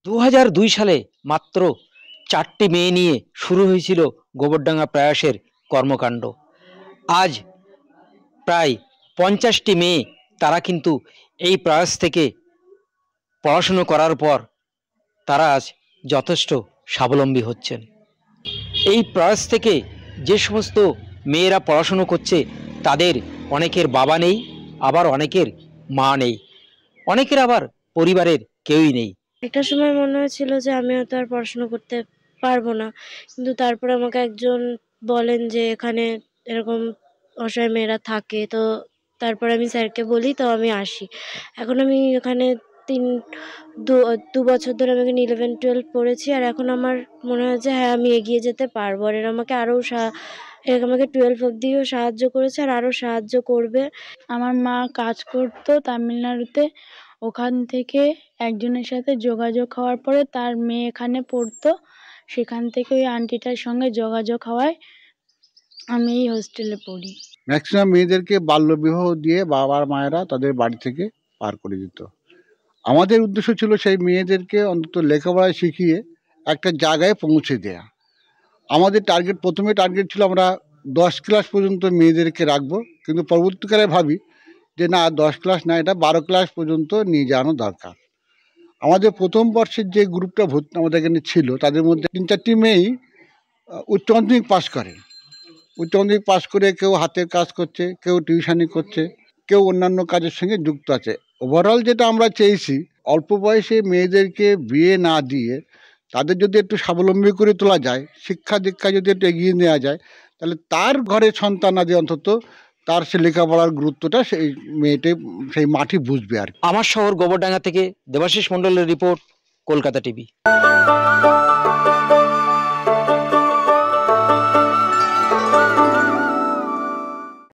2002 সালে মাত্র 4টি মেয়ে নিয়ে শুরু হয়েছিল গোবরডাঙ্গা প্রয়াসের কর্মকাণ্ড। আজ প্রায় 50টি মেয়ে তারা কিন্তু এই প্রয়াস থেকে পড়াশুনো করার পর তারা আজ যথেষ্ট স্বাবলম্বী হচ্ছেন। এই প্রয়াস থেকে যে সমস্ত মেয়েরা পড়াশুনো করছে তাদের অনেকের বাবা নেই, আবার অনেকের মা নেই, অনেকের আবার পরিবারের কেউই নেই। একটা সময় মনে হয়েছিল যে আমি হয়তো আর পড়াশোনা করতে পারবো না, কিন্তু তারপরে আমাকে একজন বলেন যে এখানে এরকম অসহায় মেয়েরা থাকে, তো তারপরে আমি স্যারকে বলি, তো আমি আসি। এখন আমি এখানে দু বছর ধরে আমি এখানে 11-12 পড়েছি, আর এখন আমার মনে হয় যে হ্যাঁ আমি এগিয়ে যেতে পারবো, আর এরা আমাকে আরও আমাকে 12 অবধিও সাহায্য করেছে আর আরও সাহায্য করবে। আমার মা কাজ করতো তামিলনাড়ুতে, ওখান থেকে একজনের সাথে যোগাযোগ হওয়ার পরে তার মেয়ে এখানে পড়তো, সেখান থেকে ওই আন্টিটার সঙ্গে যোগাযোগ হওয়ায় আমি এই হোস্টেলে পড়ি। ম্যাক্সিমাম মেয়েদেরকে বাল্যবিবাহ দিয়ে বাবার মায়েরা তাদের বাড়ি থেকে পার করে দিত। আমাদের উদ্দেশ্য ছিল সেই মেয়েদেরকে অন্তত লেখাপড়ায় শিখিয়ে একটা জায়গায় পৌঁছে দেয়া। আমাদের প্রথমে টার্গেট ছিল আমরা 10 ক্লাস পর্যন্ত মেয়েদেরকে রাখবো, কিন্তু পরবর্তীকালে ভাবি যে না 10 ক্লাস না, এটা 12 ক্লাস পর্যন্ত নিয়ে যাওয়ানো দরকার। আমাদের প্রথম বর্ষের যে গ্রুপটা ভর্তি আমাদের এখানে ছিল তাদের মধ্যে 3-4টি মেয়েই উচ্চ মাধ্যমিক পাস করে। উচ্চ মাধ্যমিক পাস করে কেউ হাতের কাজ করছে, কেউ টিউশনি করছে, কেউ অন্যান্য কাজের সঙ্গে যুক্ত আছে। ওভারঅল যেটা আমরা চেয়েছি, অল্প বয়সে মেয়েদেরকে বিয়ে না দিয়ে তাদের যদি একটু স্বাবলম্বী করে তোলা যায়, শিক্ষা দীক্ষায় যদি একটু এগিয়ে নেওয়া যায়, তাহলে তার ঘরের সন্তান আদি অন্তত তার সে লেখাপড়ার গুরুত্বটা সেই মেয়েটি সেই মাটি বুঝবে আর কি। আমার শহর গোবরডাঙ্গা থেকে দেবাশিস মণ্ডলের রিপোর্ট, কলকাতা টিভি।